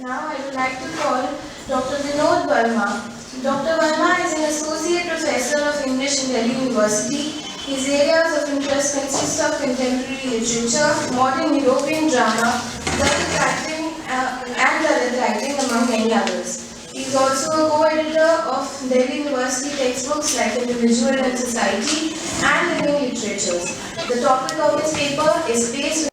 Now I would like to call Dr. Vinod Verma. Dr. Verma is an associate professor of English in Delhi University. His areas of interest consist of contemporary literature, modern European drama, Dalit writing, and Dalit writing, among many others. He is also a co-editor of Delhi University textbooks like Individual and Society and Living Literatures. The topic of his paper is Space.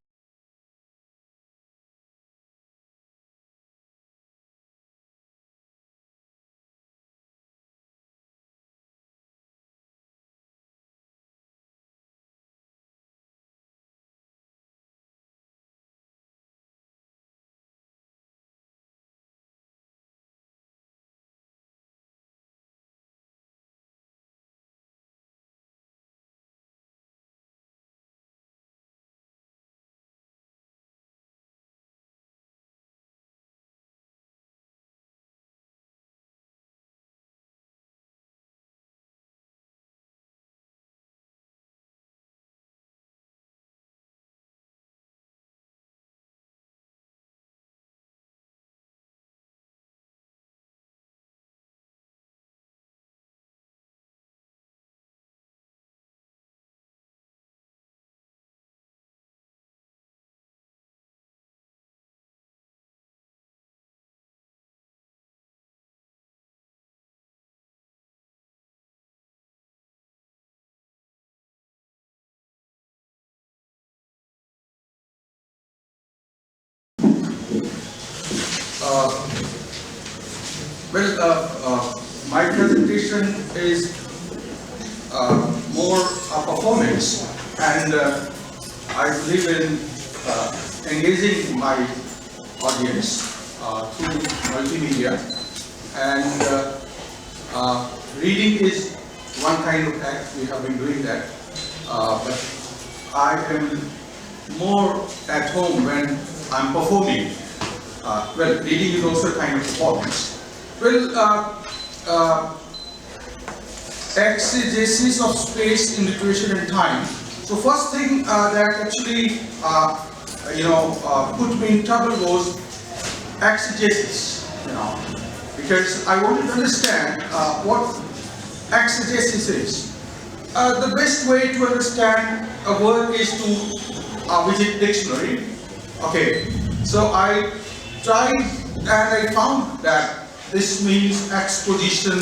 My presentation is more a performance, and I believe in engaging my audience through multimedia. And reading is one kind of act, we have been doing that, but I am more at home when I'm performing. Well, reading is also a kind of performance. Well, exegesis of space in literature and time. So first thing that actually put me in trouble was exegesis, because I wanted to understand what exegesis is. The best way to understand a word is to visit dictionary. Okay, so I tried and I found that this means exposition,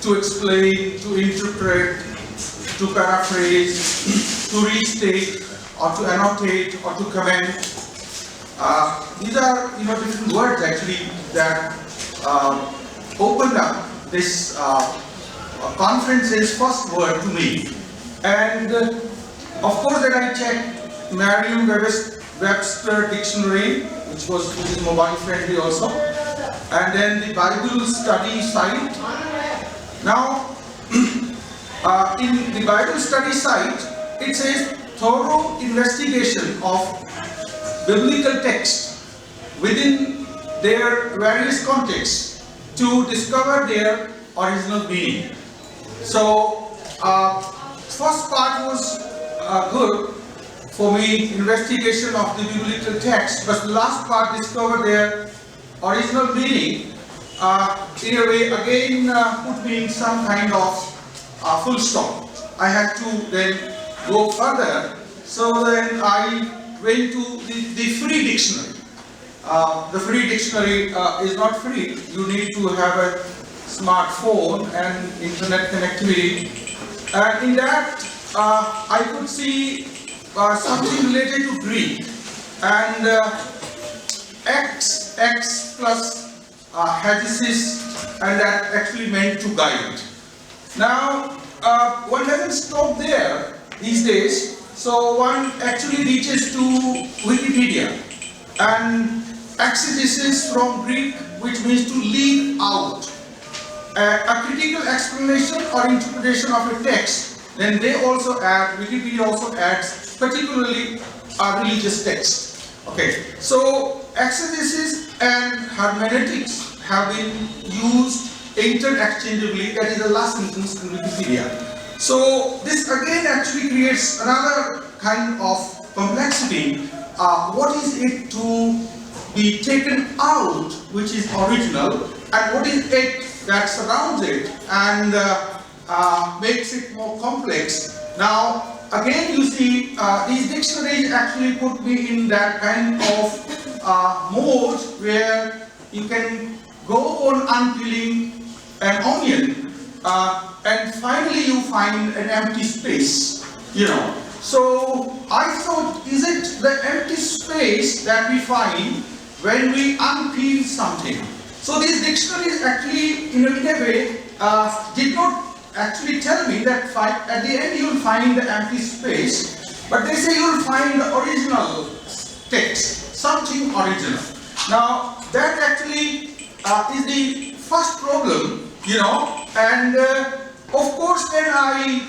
to explain, to interpret, to paraphrase, to restate, or to annotate, or to comment. These are different words actually that opened up this conference's first word to me. And of course that I checked Merriam-Webster dictionary, which is mobile friendly also, and then the Bible study site. Now, in the Bible study site, it says thorough investigation of biblical text within their various contexts to discover their original meaning. So, first part was good for me, investigation of the biblical text, but the last part discover their original meaning. In a way, again put me in some kind of full stop. I had to then go further, so then I went to the free dictionary. The free dictionary is not free. You need to have a smartphone and internet connectivity. And in that, I could see something related to Greek, and X plus hegesis, and that actually meant to guide. Now, one doesn't stop there these days, so one actually reaches to Wikipedia, and exegesis from Greek, which means to leave out. A critical explanation or interpretation of a text, then they also add, Wikipedia also adds, particularly a religious text. Okay, so exegesis and hermeneutics have been used interchangeably. That is the last sentence in Wikipedia. So this again actually creates another kind of complexity. What is it to be taken out, which is original, and what is it that surrounds it and makes it more complex. Now, again, you see, these dictionaries actually put me in that kind of mode where you can go on unpeeling an onion, and finally you find an empty space, you know. So I thought, is it the empty space that we find when we unpeel something? So these dictionaries actually, in a way, did not actually tell me that at the end you'll find the empty space, but they say you'll find the original text, something original. Now that actually is the first problem, you know, and of course then I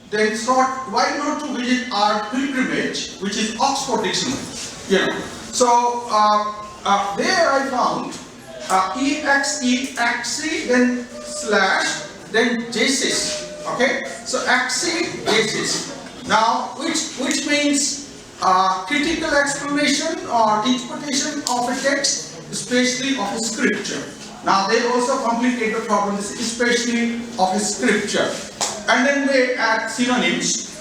then thought, why not to visit our pilgrimage, which is Oxford Dictionary, you know. So there I found EXE, then slash, then JASIS, okay. So EXE, JASIS. Now which means critical explanation or interpretation of a text, especially of a scripture. Now they also complicate the problem, especially of a scripture. And then they add synonyms,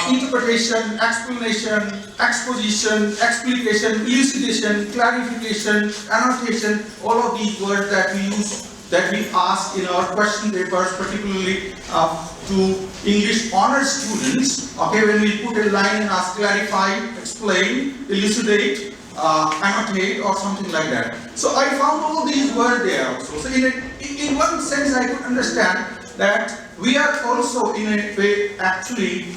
interpretation, explanation, exposition, explication, elucidation, clarification, annotation, all of these words that we use, that we ask in our question papers, particularly to English honors students, okay, when we put a line and ask clarify, explain, elucidate, annotate, or something like that. So I found all these words there also. So in one sense I could understand that we are also in a way actually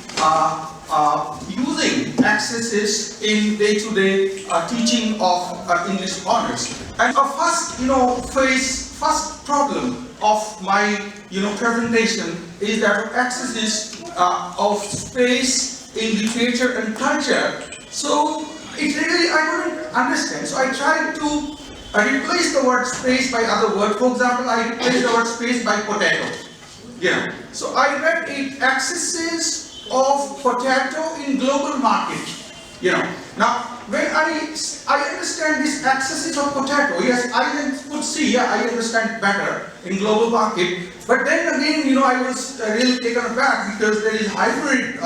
using accesses in day-to-day teaching of English honors. And our first, first problem of my, presentation is that accesses of space in literature and culture. So it really, I couldn't understand. So I tried to replace the word space by other words. For example, I replaced the word space by potato. Yeah. So I read it, accesses of potato in global market. Now when I understand this accesses of potato, yes, I then could see, yeah, I understand better in global market. But then again, I was really taken aback because there is hybrid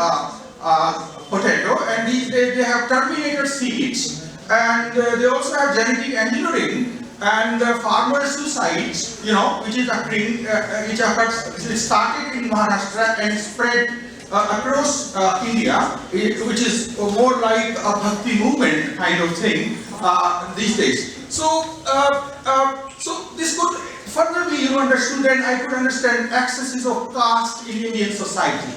potato, and these days they have terminated seeds, and they also have genetic engineering. And farmer suicides, which is occurring, it started in Maharashtra and spread across India, which is more like a bhakti movement kind of thing these days. So, so this could further be understood, and I could understand excesses of caste in Indian society.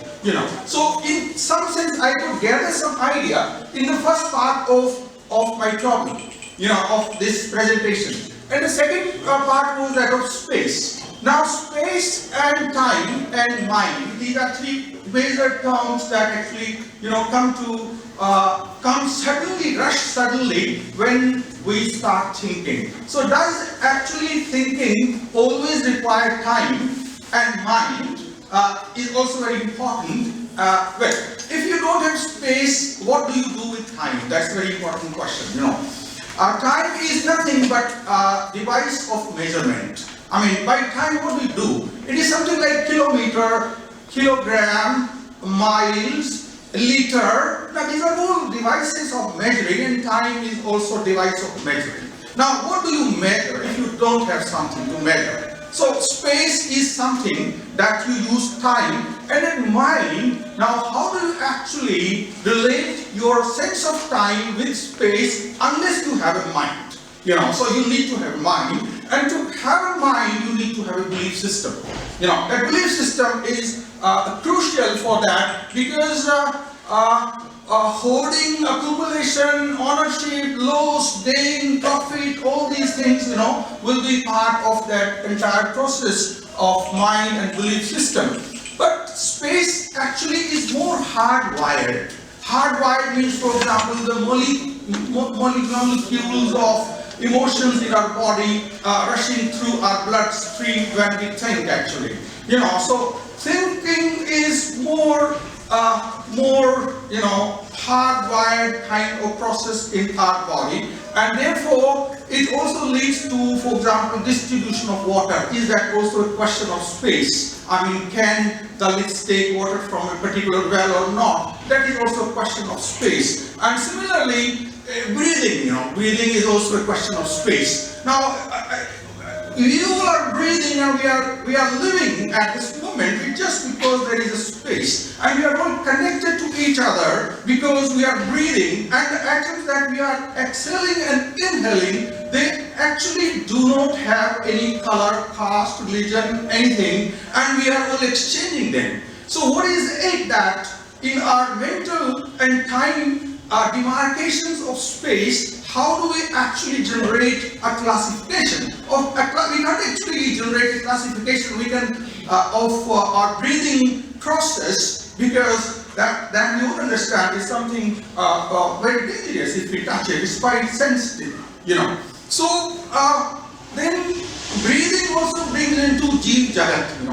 So in some sense, I could gather some idea in the first part of my topic, of this presentation. And the second part was that of space. Now space and time and mind, these are three major terms that actually come suddenly, rush suddenly when we start thinking. So does actually thinking always require time and mind is also very important. Well, if you don't have space, what do you do with time? That's a very important question, Time is nothing but a device of measurement. I mean, by time what we do, it is something like kilometer, kilogram, miles, liter. Now these are all devices of measuring, and time is also a device of measuring. Now what do you measure if you don't have something to measure? So space is something that you use time, and then mind. Now how do you actually relate your sense of time with space unless you have a mind? So you need to have a mind, and to have a mind you need to have a belief system. A belief system is crucial for that, because hoarding, accumulation, ownership, loss, gain, profit, all these things, will be part of that entire process of mind and belief system. But space actually is more hardwired. Hardwired means, for example, the molecules of emotions in our body rushing through our bloodstream when we think, actually. So thinking is more more, hardwired kind of process in our body, and therefore it also leads to, for example, distribution of water. Is that also a question of space? I mean, can Dalits take water from a particular well or not? That is also a question of space. And similarly, breathing, breathing is also a question of space. Now, we all are breathing and we are living at this moment just because there is a space, and we are all connected to each other because we are breathing, and the atoms that we are exhaling and inhaling, they actually do not have any color, caste, religion, anything, and we are all exchanging them. So what is it that in our mental and time demarcations of space, how do we actually generate a classification? We can't actually generate a classification of our breathing process, because that you would understand is something very dangerous if we touch it. It's quite sensitive, So then breathing also brings into Jeev Jagat,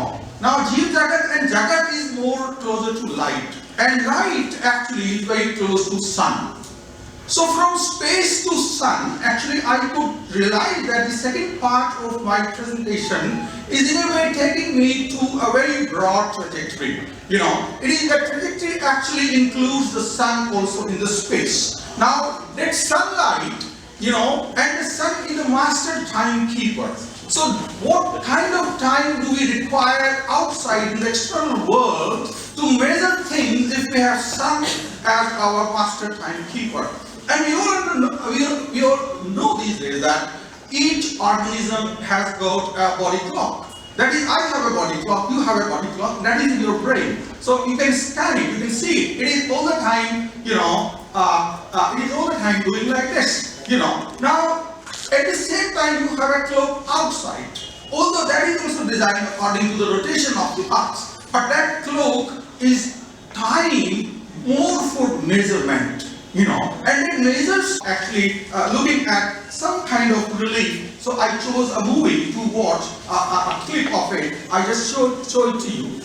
Now Jeev Jagat and Jagat is more closer to light, and light actually is very close to sun. So from space to sun, actually I could realize that the second part of my presentation is in a way taking me to a very broad trajectory. It is that trajectory actually includes the sun also in the space. Now that sunlight, and the sun is the master timekeeper. So what kind of time do we require outside in the external world to measure things if we have sun as our master timekeeper? And we all know these days that each organism has got a body clock. That is, I have a body clock, you have a body clock, that is in your brain. So you can scan it, you can see it. It is all the time, it is all the time doing like this, Now, at the same time, you have a clock outside. Although that is also designed according to the rotation of the earth. But that clock is time more for measurement. And it measures actually looking at some kind of relief. So I chose a movie to watch, a clip of it. I just show it to you.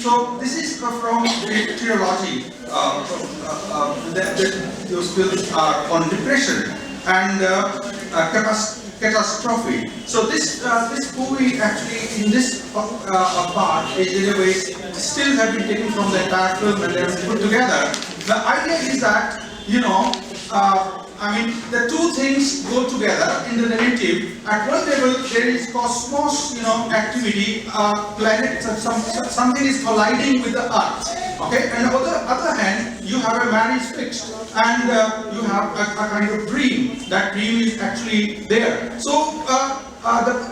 So this is from theology. Those bills are on depression and catastrophe. So this movie actually in this part is in a way still have been taken from the entire film and they have been put together. The idea is that, you know, the two things go together in the narrative. At one level, there is cosmos, you know, activity, planet, something is colliding with the Earth. Okay, and on the other hand, you have a marriage fixed, and you have a kind of dream. That dream is actually there. So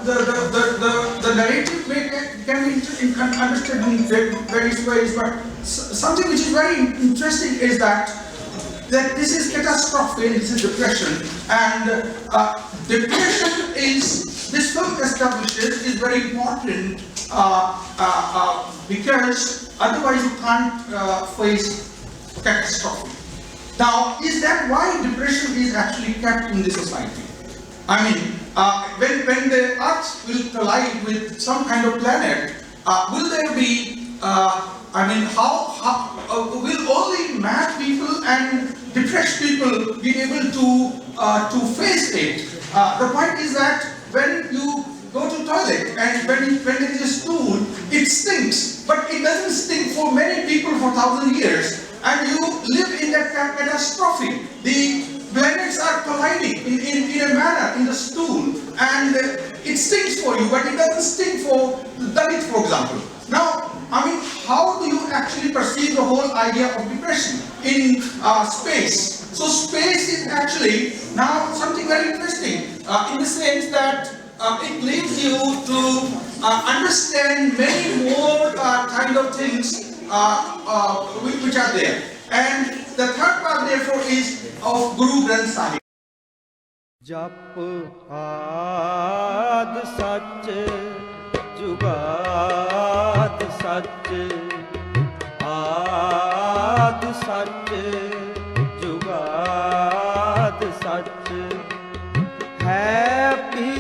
the narrative can be understood in various ways, but something which is very interesting is that this is catastrophe and this is depression, and depression is, this film establishes, is very important because otherwise you can't face catastrophe. Now, is that why depression is actually kept in the society? I mean, when the Earth will collide with some kind of planet, will there be, will only mad people and depressed people be able to face it? The point is that when you go to toilet and when there is a stool, it stinks, but it doesn't stink for many people for 1,000 years, and you live in that catastrophe. The planets are colliding in a manner in the stool, and it stinks for you, but it doesn't stink for Dalit, for example. Now, how do you actually perceive the whole idea of depression in space? So space is actually now something very interesting in the sense that it leads you to understand many more kind of things which are there. And the third part therefore is of Guru Granth Sahib. जप आद सच जुगाद सच आद सच जुगाद सच है भी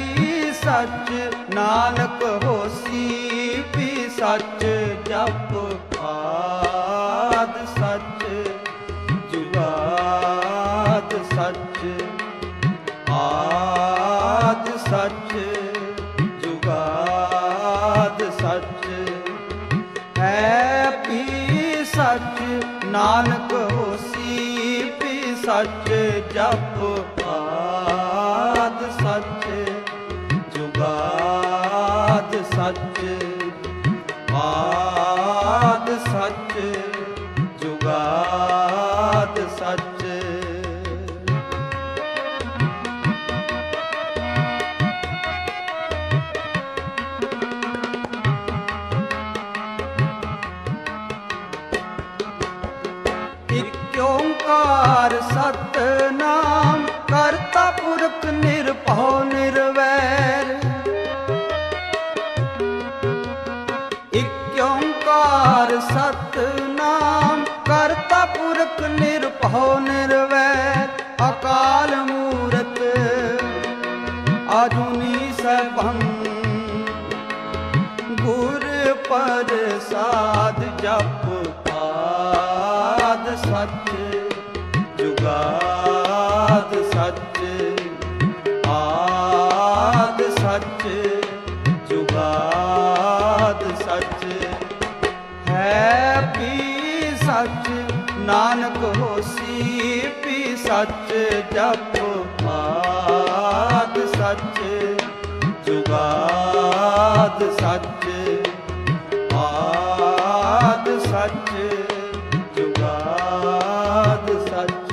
सच नानक होसी भी सच जप आद सच जुगाद सच आद सच जुगाद सच है भी सच नानक होसी भी सच जप आद सच जुगाद सच आद सच जुगाद सच ओंकार सतनाम करता पुरख निरभउ निर्वैर एक ओंकार सतनाम करता पुरख निरभउ निर्वैर अकाल मूरत आजुनी सबं गुर प्रसाद जप आद सच जुगाद सच आद सच जुगाद सच है भी सच नानक होसी भी सच जप आद सच जुगाद सच आद सच जुगाद सच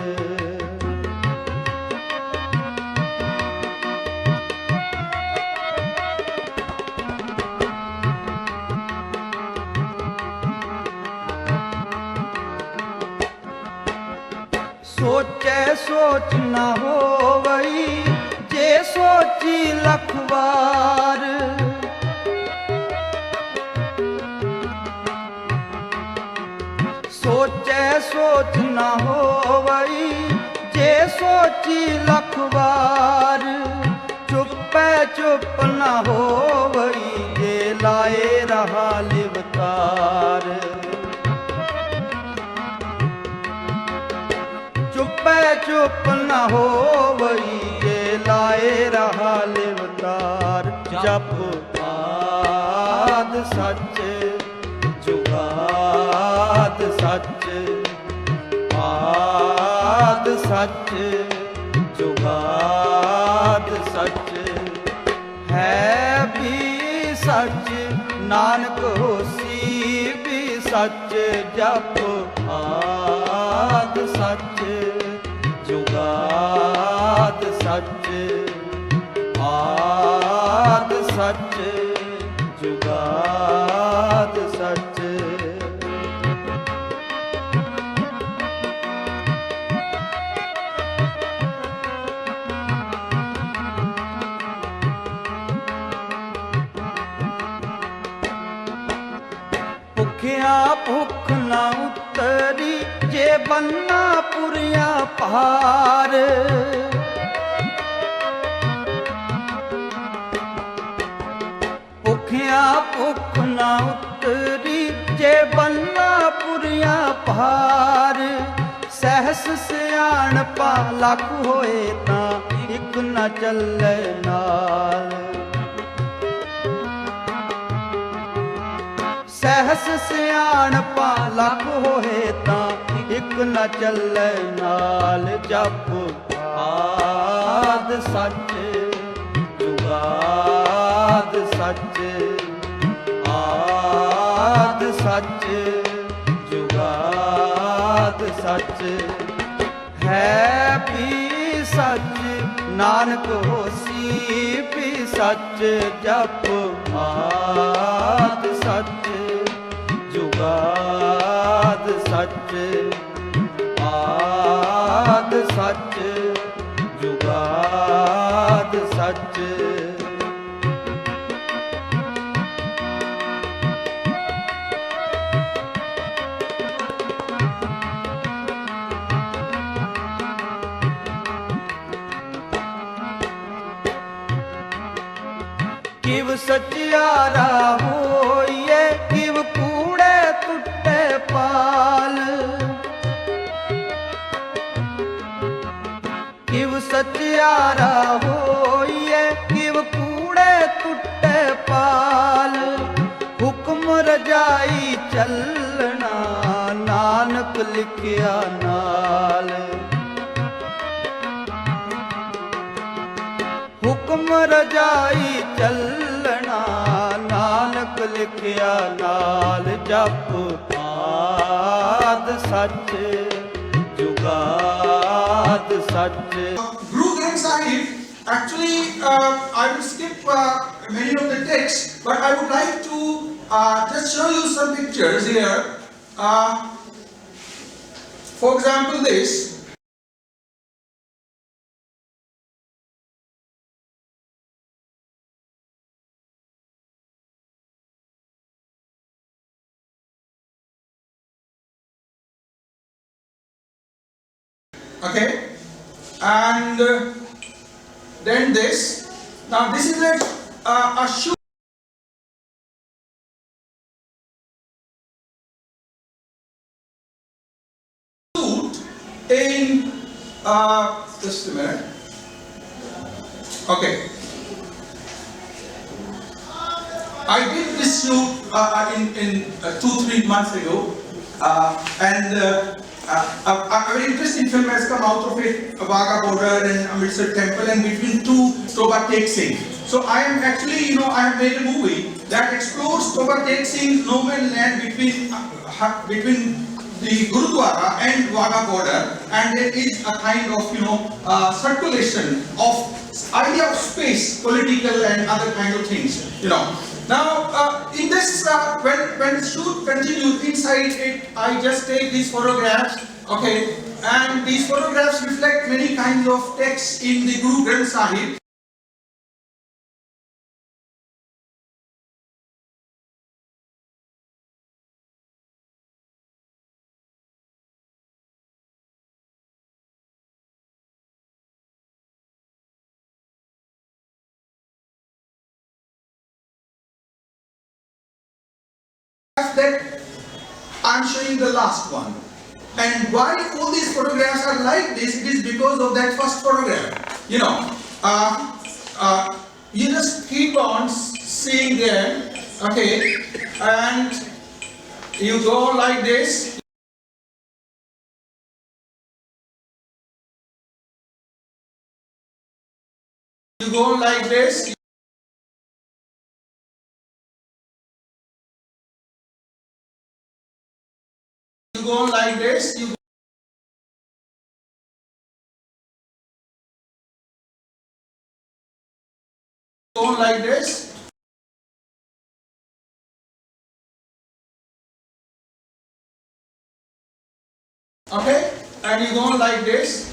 सोचे सोच न होवई जे सोची लख बार सोचे सोच न होवई जे सोची लख बार ਚੁੱਪੈ ਚੁੱਪ ਨਾ ਹੋਵਈ ਜੇ ਲਾਏ ਰਹਾ ਲਿਵਤਾਰ ਚੁੱਪੈ ਚੁੱਪ ਨਾ ਹੋਵਈ ਜੇ ਲਾਏ ਰਹਾ ਲਿਵਤਾਰ ਜਪ ਆਦ ਸੱਚ ਜੁਗਾਦ ਸੱਚ ਆਦ ਸੱਚ ਜੁਗਾਦ ਸੱਚ ਹੈ ਵੀ ਸੱਚ ਨਾਨਕ ਹੋਸੀ ਵੀ ਸੱਚ ਜਪ ਆਦ ਸੱਚ ਜੁਗਾਦ ਸੱਚ ਆਦ ਸੱਚ ਜੁਗਾਦ ਸੱਚ ਭੁੱਖਿਆ ਭੁੱਖ ਨਾ ਉਤਰੀ ਜੇ ਬੰਨਾ ਪੁਰੀਆ ਭਾਰ ਭੁੱਖਿਆ ਭੁੱਖ ਨਾ ਉਤਰੀ ਜੇ ਬੰਨਾ ਪੁਰੀਆ ਭਾਰ ਸਹਿਸ ਸਿਆਣਪਾ ਲੱਖ ਹੋਏ ਤਾਂ ਇੱਕ ਨਾ ਚੱਲੇ ਨਾਲ ਸਹਿਸ ਸਿਆਣਪਾ ਲੱਖ ਹੋਏ ਤਾਂ ਇੱਕ ਨਾ ਚੱਲੇ ਨਾਲ ਜਪ ਆਦ ਸੱਚ ਜੁਗਾਦ ਸੱਚ ਆਦ ਸੱਚ ਜੁਗਾਦ ਸੱਚ ਹੈ ਵੀ ਸੱਚ ਨਾਨਕ ਹੋਸੀ ਵੀ ਸੱਚ ਜਪ ਆਦ ਸੱਚ ਜੁਗਾਦ ਸੱਚ ਆਦ ਸੱਚ ਜੁਗਾਦ ਸੱਚ ਕਿਵ ਸਚਿਆਰਾ ਹੋਈਏ ਕਿਵ ਕੂੜੇ ਟੁੱਟੇ ਪਾਲ ਕਿਵ ਸਚਿਆਰਾ ਹੋਈਏ ਕਿਵ ਕੂੜੇ ਟੁੱਟੇ ਪਾਲ ਹੁਕਮ ਰਜਾਈ ਚੱਲਣਾ ਨਾਨਕ ਲਿਖਿਆ ਨਾਲ ਹੁਕਮ ਰਜਾਈ ਚੱਲਣਾ ਨਾਨਕ ਲਿਖਿਆ ਨਾਲ ਜਪ ਆਦ ਸੱਚ ਜੁਗਾਦ ਸੱਚ Guru Granth Sahib, actually, I will skip many of the texts, but I would like to just show you some pictures here. For example, this. Okay, and then this. Now this is a shoe. In just a minute. Okay, I did this shoot in 2-3 months ago, and a very interesting film has come out of it, Wagah border and Amritsar temple, and between two Toba Tek Singh. So I am actually, I have made a movie that explores Toba Tek Singh's no man's land between the Gurudwara and Wagah border, and there is a kind of circulation of idea of space, political and other kind of things, Now, in this, when the shoot continues inside it, I just take these photographs, okay, and these photographs reflect many kinds of texts in the Guru Granth Sahib. that I'm showing the last one. And why all these photographs are like this, it is because of that first photograph. You know, you just keep on seeing them, okay, and you go like this. You go like this. You go like this. You go like this. Okay, and you go like this.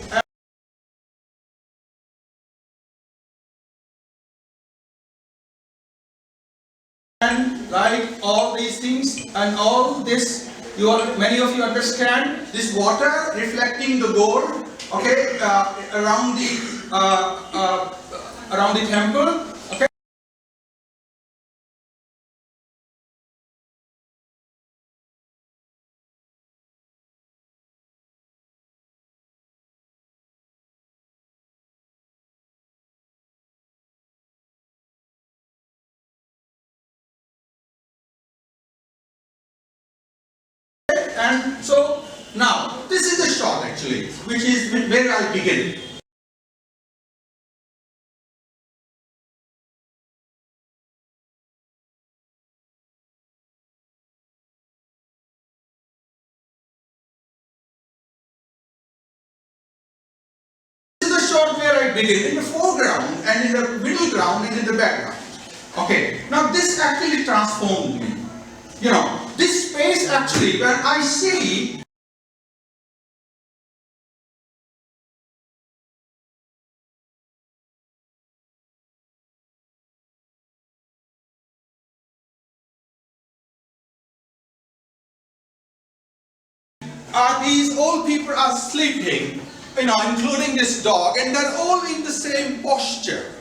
And like all these things and all this, many of you understand this water reflecting the gold, okay, around the temple, okay. And so now this is the shot actually, which is where I begin. This is the shot where I begin, in the foreground and in the middle ground and in the background. Okay, now this actually transformed me. You know, this space actually, when I see these old people are sleeping, you know, including this dog, and they're all in the same posture.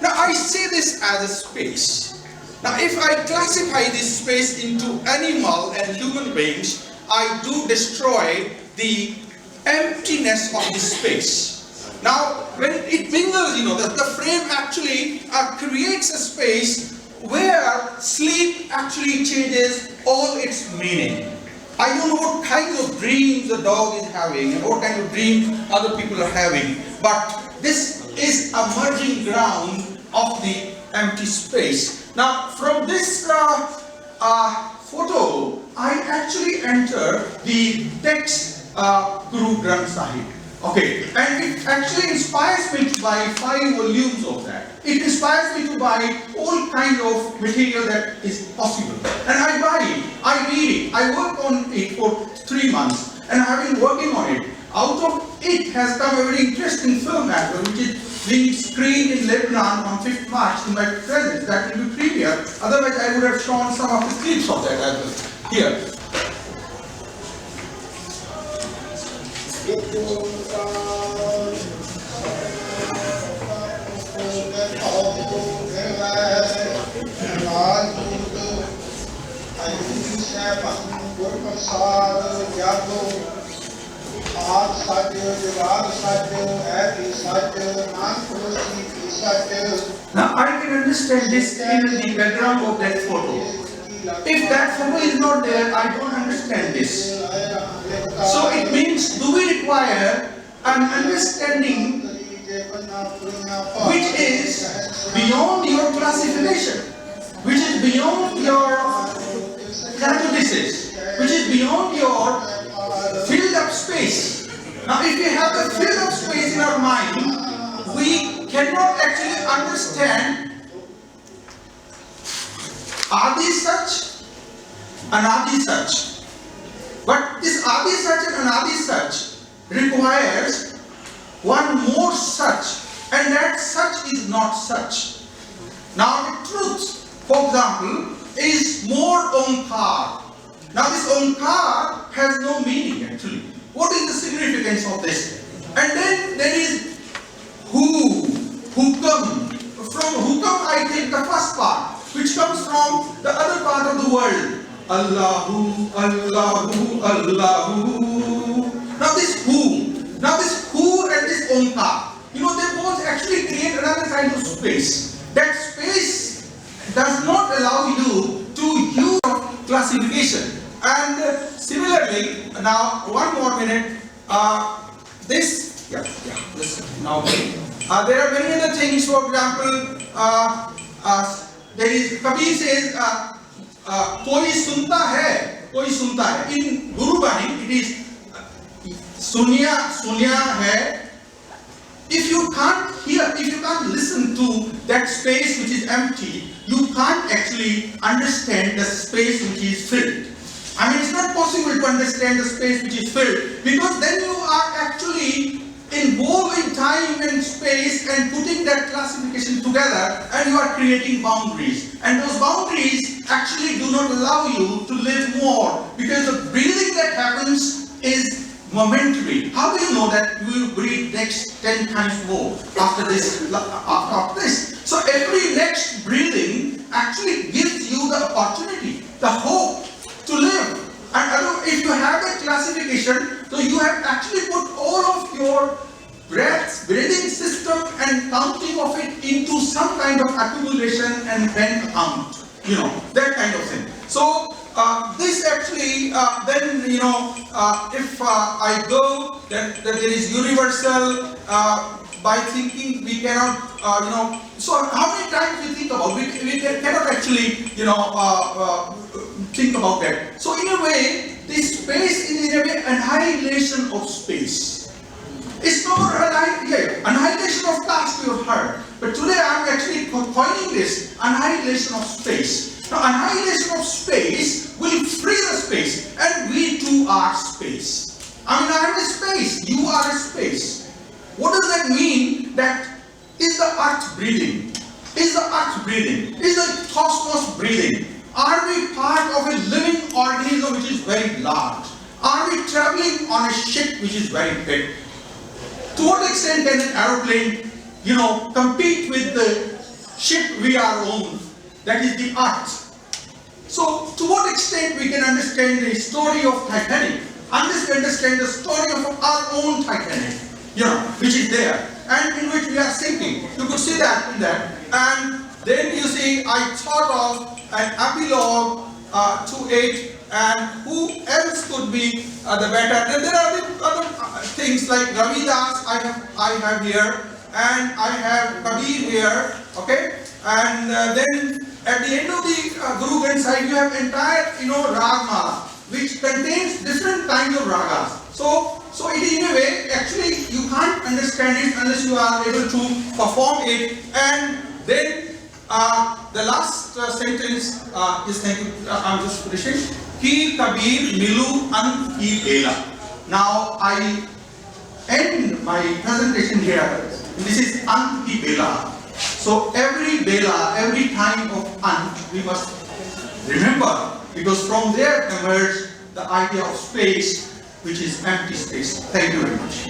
Now I see this as a space. Now if I classify this space into animal and human beings, I do destroy the emptiness of this space. Now when it mingles, you know, the frame actually creates a space where sleep actually changes all its meaning. I don't know what kind of dreams the dog is having and what kind of dreams other people are having, but this is a merging ground of the empty space. Now from this photo, I actually enter the text Guru Granth Sahib. Okay, and it actually inspires me to buy 5 volumes of that. It inspires me to buy all kind of material that is possible. And I buy it, I read it, I work on it for 3 months, and I have been working on it. Out of it has come a very interesting film as well, which is being screened in Lebanon on 5th March in my presence. That will be premiere. Otherwise, I would have shown some of the clips of that as well here. Now I can understand this in the background of that photo. If that photo is not there, I don't understand this. So it means, do we require an understanding which is beyond your classification, which is beyond your categories, which is beyond your filled up space. Now if we have the filled up space in our mind, we cannot actually understand, are these such and are these such? But this are these such and are these such requires one more such, and that such is not such. Now the truth, for example, is more Omkar. Now this Omkar has no meaning actually. What is the significance of this? And then there is Hukam. From Hukam I take the first part, which comes from the other part of the world. Allahu, Allahu, Allahu. Now this who and this omkar, they both actually create another kind of space. That space does not allow you to use classification. And similarly, now one more minute. This now. There are many other things. For example, there is Kabir says, "Koi sunta hai, koi sunta hai." In Guru Bani, it is sunya hai. If you can't hear, if you can't listen to that space which is empty, you can't actually understand the space which is filled. I mean, it's not possible to understand the space which is filled, because then you are actually involving time and space and putting that classification together, and you are creating boundaries. And those boundaries actually do not allow you to live more, because the breathing that happens is momentary. How do you know that you will breathe next 10 times more after this? So every next breathing actually gives you the opportunity, the hope to live. And if you have a classification, so you have actually put all of your breathing system and counting of it into some kind of accumulation and bank account, that kind of thing. So this actually, then if I go that there is universal, by thinking we cannot, so how many times we think about, we cannot actually, think about that. So in a way, this space is in a way annihilation of space. It's not annihilation of task you have heard, but today I am actually coining this annihilation of space. Now, annihilation of space will free the space, and we too are space. I mean, I am a space, you are a space. What does that mean? That is the earth breathing? Is the earth breathing? Is the cosmos breathing? Are we part of a living organism which is very large? Are we traveling on a ship which is very big? To what extent can an aeroplane, compete with the ship we are on, that is the earth? So, to what extent we can understand the story of Titanic, understand the story of our own Titanic, which is there, and in which we are sinking. You could see that in that. And then you see, I thought of an epilogue to it, and who else could be the better? And there are other things like Ravidas I have here, and I have Kabir here, okay? And then at the end of the Guru Granth Sahib, you have entire, rag mala, which contains different kinds of ragas. So it is in a way, actually, you can't understand it unless you are able to perform it. And then the last sentence is, thank you, I'm just finishing. Ki Kabir Milu An Ki Bela. Now I end my presentation here. This is An Ki Bela. So every Bela, every time of An, we must remember, because from there emerges the idea of space, which is empty space. Thank you very much.